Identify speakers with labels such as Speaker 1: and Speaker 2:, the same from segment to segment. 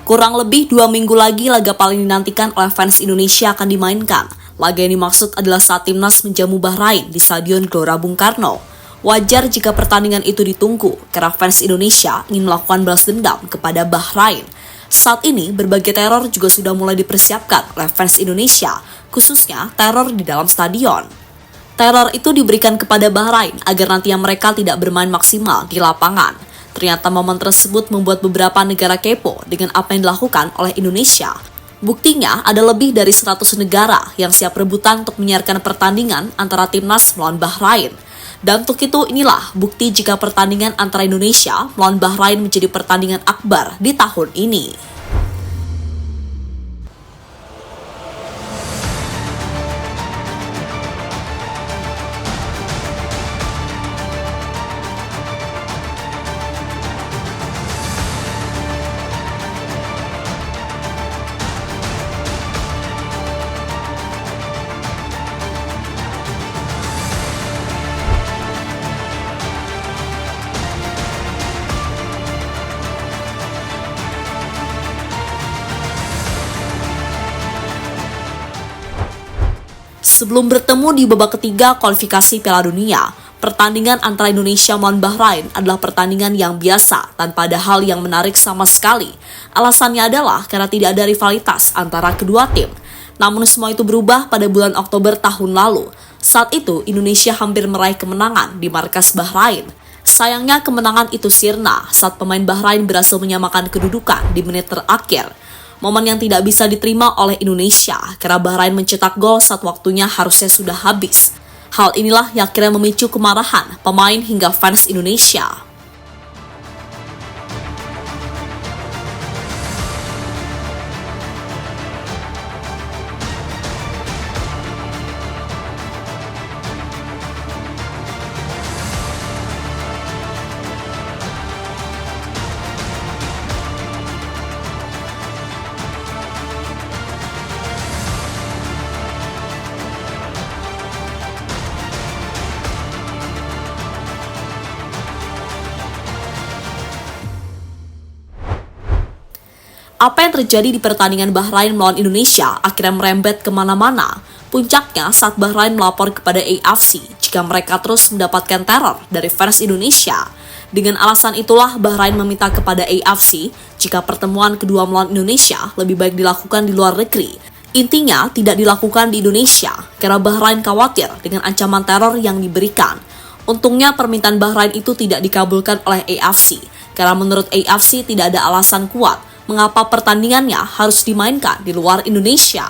Speaker 1: Kurang lebih 2 minggu lagi laga paling dinantikan oleh fans Indonesia akan dimainkan. Laga yang dimaksud adalah saat timnas menjamu Bahrain di Stadion Gelora Bung Karno. Wajar jika pertandingan itu ditunggu, karena fans Indonesia ingin melakukan balas dendam kepada Bahrain. Saat ini, berbagai teror juga sudah mulai dipersiapkan oleh fans Indonesia, khususnya teror di dalam stadion. Teror itu diberikan kepada Bahrain agar nantinya mereka tidak bermain maksimal di lapangan. Ternyata momen tersebut membuat beberapa negara kepo dengan apa yang dilakukan oleh Indonesia. Buktinya ada lebih dari 100 negara yang siap rebutan untuk menyiarkan pertandingan antara timnas melawan Bahrain. Dan untuk itu inilah bukti jika pertandingan antara Indonesia melawan Bahrain menjadi pertandingan akbar di tahun ini. Sebelum bertemu di babak ketiga kualifikasi Piala Dunia, pertandingan antara Indonesia melawan Bahrain adalah pertandingan yang biasa tanpa ada hal yang menarik sama sekali. Alasannya adalah karena tidak ada rivalitas antara kedua tim. Namun semua itu berubah pada bulan Oktober tahun lalu. Saat itu Indonesia hampir meraih kemenangan di markas Bahrain. Sayangnya kemenangan itu sirna saat pemain Bahrain berhasil menyamakan kedudukan di menit terakhir. Momen yang tidak bisa diterima oleh Indonesia karena Bahrain mencetak gol saat waktunya harusnya sudah habis. Hal inilah yang akhirnya memicu kemarahan pemain hingga fans Indonesia. Apa yang terjadi di pertandingan Bahrain melawan Indonesia akhirnya merembet kemana-mana. Puncaknya saat Bahrain melapor kepada AFC jika mereka terus mendapatkan teror dari fans Indonesia. Dengan alasan itulah Bahrain meminta kepada AFC jika pertemuan kedua melawan Indonesia lebih baik dilakukan di luar negeri. Intinya tidak dilakukan di Indonesia karena Bahrain khawatir dengan ancaman teror yang diberikan. Untungnya permintaan Bahrain itu tidak dikabulkan oleh AFC karena menurut AFC tidak ada alasan kuat mengapa pertandingannya harus dimainkan di luar Indonesia.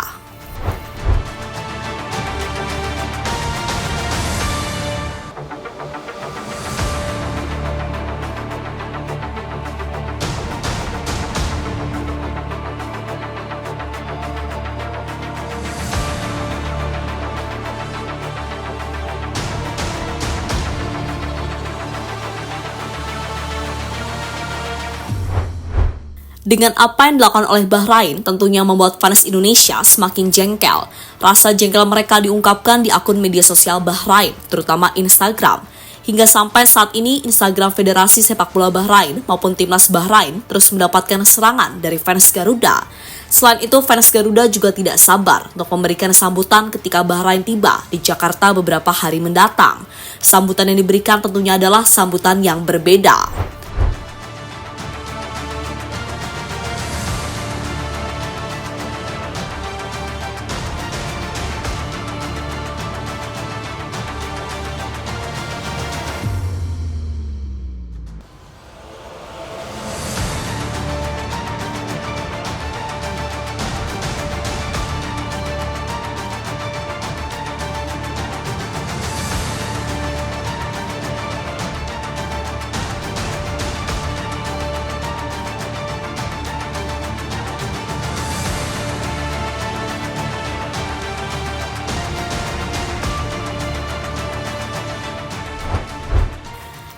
Speaker 1: Dengan apa yang dilakukan oleh Bahrain tentunya membuat fans Indonesia semakin jengkel. Rasa jengkel mereka diungkapkan di akun media sosial Bahrain, terutama Instagram. Hingga sampai saat ini Instagram Federasi Sepak Bola Bahrain maupun Timnas Bahrain terus mendapatkan serangan dari fans Garuda. Selain itu, fans Garuda juga tidak sabar untuk memberikan sambutan ketika Bahrain tiba di Jakarta beberapa hari mendatang. Sambutan yang diberikan tentunya adalah sambutan yang berbeda.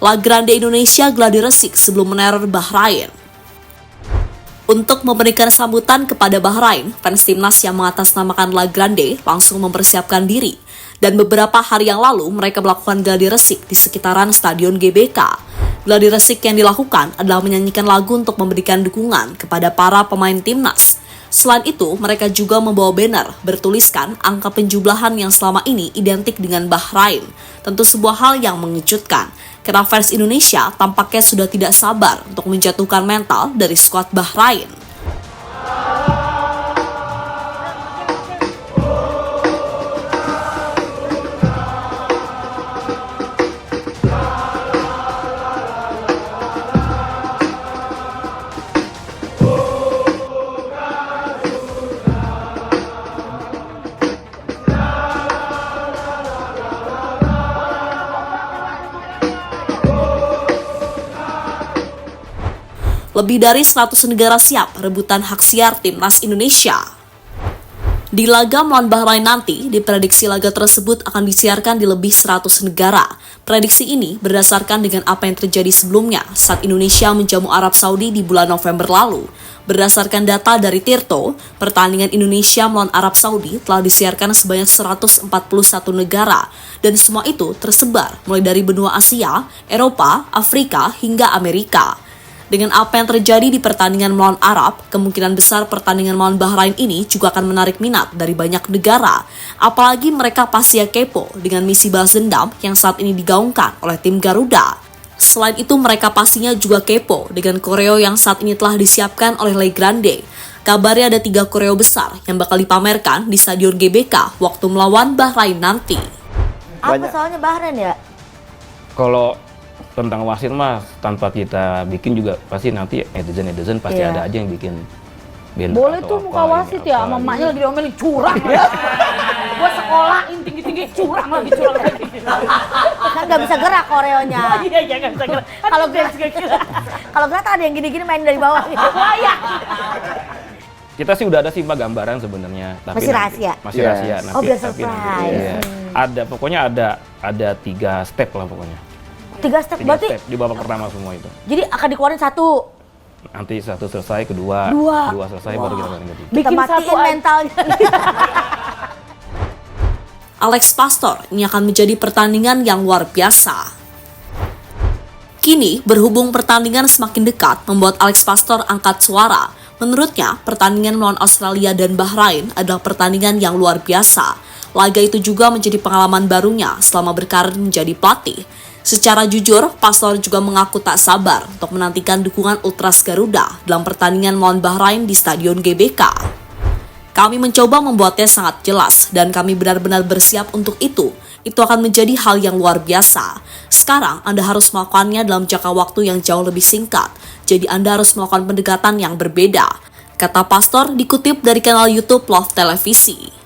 Speaker 1: La Grande Indonesia gladi resik sebelum meneror Bahrain. Untuk memberikan sambutan kepada Bahrain, fans timnas yang mengatasnamakan La Grande langsung mempersiapkan diri. Dan beberapa hari yang lalu, mereka melakukan gladi resik di sekitaran Stadion GBK. Gladi resik yang dilakukan adalah menyanyikan lagu untuk memberikan dukungan kepada para pemain timnas. Selain itu, mereka juga membawa banner bertuliskan angka penjumlahan yang selama ini identik dengan Bahrain. Tentu sebuah hal yang mengejutkan, karena fans Indonesia tampaknya sudah tidak sabar untuk menjatuhkan mental dari skuad Bahrain. Lebih dari 100 negara siap rebutan hak siar timnas Indonesia. Di laga melawan Bahrain nanti, diprediksi laga tersebut akan disiarkan di lebih 100 negara. Prediksi ini berdasarkan dengan apa yang terjadi sebelumnya saat Indonesia menjamu Arab Saudi di bulan November lalu. Berdasarkan data dari Tirto, pertandingan Indonesia melawan Arab Saudi telah disiarkan sebanyak 141 negara, dan semua itu tersebar mulai dari benua Asia, Eropa, Afrika, hingga Amerika. Dengan apa yang terjadi di pertandingan melawan Arab, kemungkinan besar pertandingan melawan Bahrain ini juga akan menarik minat dari banyak negara. Apalagi mereka pasti kepo dengan misi balas dendam yang saat ini digaungkan oleh tim Garuda. Selain itu, mereka pastinya juga kepo dengan koreo yang saat ini telah disiapkan oleh Le Grande. Kabarnya ada 3 koreo besar yang bakal dipamerkan di Stadion GBK waktu melawan Bahrain nanti.
Speaker 2: Apa soalnya Bahrain ya?
Speaker 3: Kalau tentang wasit mas, tanpa kita bikin juga pasti nanti netizen pasti ada aja yang bikin banner.
Speaker 2: Boleh tuh muka wasit ya, sama emaknya lagi diomelin curang ya. Gua sekolahin tinggi-tinggi curang lagi. Kan nggak bisa gerak koreonya.
Speaker 4: Iya nggak bisa gerak.
Speaker 2: Kalau gerak ada yang gini-gini main dari bawah.
Speaker 4: Iya.
Speaker 3: Kita sih udah ada sih Pak gambaran sebenarnya, tapi
Speaker 2: Masih rahasia?
Speaker 3: Masih rahasia.
Speaker 2: Oh, biar surprise.
Speaker 3: Iya. Ada pokoknya ada 3 step lah pokoknya.
Speaker 2: 3 step
Speaker 3: 3
Speaker 2: berarti?
Speaker 3: step di babak pertama semua itu.
Speaker 2: Jadi akan dikeluarin 1.
Speaker 3: Nanti 1 selesai, kedua 2 selesai, baru kita keluarin ketiga.
Speaker 2: Kita matiin mentalnya.
Speaker 1: Alex Pastor, ini akan menjadi pertandingan yang luar biasa. Kini, berhubung pertandingan semakin dekat, membuat Alex Pastor angkat suara. Menurutnya, pertandingan melawan Australia dan Bahrain adalah pertandingan yang luar biasa. Laga itu juga menjadi pengalaman barunya selama berkarir menjadi pelatih. Secara jujur, Pastor juga mengaku tak sabar untuk menantikan dukungan Ultras Garuda dalam pertandingan melawan Bahrain di Stadion GBK. Kami mencoba membuatnya sangat jelas dan kami benar-benar bersiap untuk itu. Itu akan menjadi hal yang luar biasa. Sekarang Anda harus melakukannya dalam jangka waktu yang jauh lebih singkat. Jadi Anda harus melakukan pendekatan yang berbeda, kata Pastor dikutip dari kanal YouTube Love Televisi.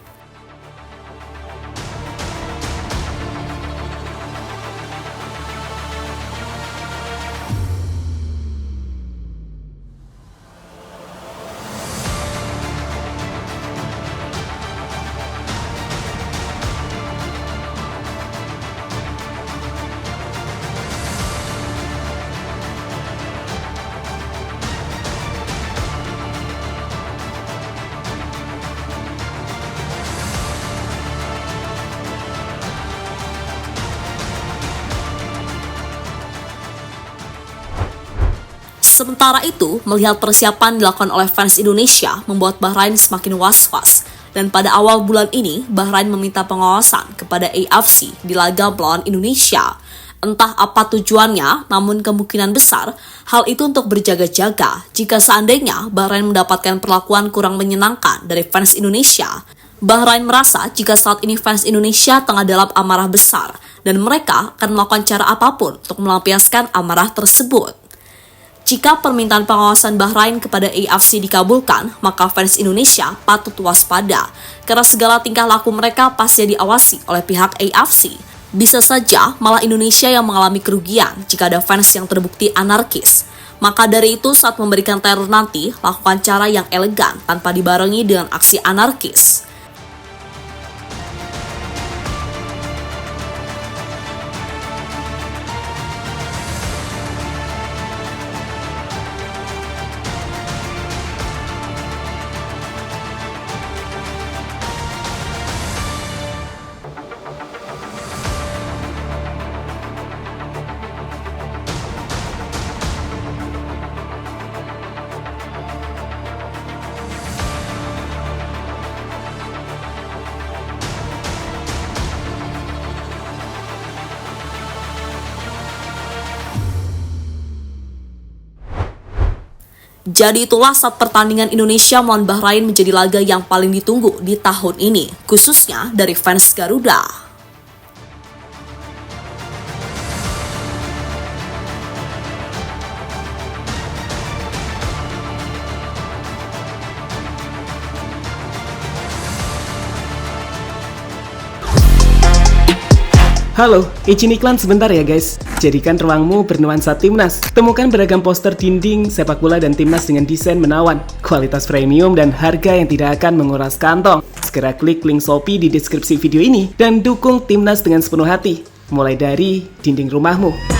Speaker 1: Sementara itu, melihat persiapan dilakukan oleh fans Indonesia membuat Bahrain semakin was-was. Dan pada awal bulan ini, Bahrain meminta pengawasan kepada AFC di laga melawan Indonesia. Entah apa tujuannya, namun kemungkinan besar hal itu untuk berjaga-jaga jika seandainya Bahrain mendapatkan perlakuan kurang menyenangkan dari fans Indonesia. Bahrain merasa jika saat ini fans Indonesia tengah dalam amarah besar dan mereka akan melakukan cara apapun untuk melampiaskan amarah tersebut. Jika permintaan pengawasan Bahrain kepada AFC dikabulkan, maka fans Indonesia patut waspada, karena segala tingkah laku mereka pasti diawasi oleh pihak AFC. Bisa saja malah Indonesia yang mengalami kerugian jika ada fans yang terbukti anarkis. Maka dari itu saat memberikan teror nanti, lakukan cara yang elegan tanpa dibarengi dengan aksi anarkis. Jadi itulah saat pertandingan Indonesia melawan Bahrain menjadi laga yang paling ditunggu di tahun ini, khususnya dari fans Garuda.
Speaker 4: Halo, izin iklan sebentar ya guys. Jadikan ruangmu bernuansa timnas. Temukan beragam poster dinding, sepak bola dan timnas dengan desain menawan, kualitas premium dan harga yang tidak akan menguras kantong. Segera klik link Shopee di deskripsi video ini dan dukung timnas dengan sepenuh hati. Mulai dari dinding rumahmu.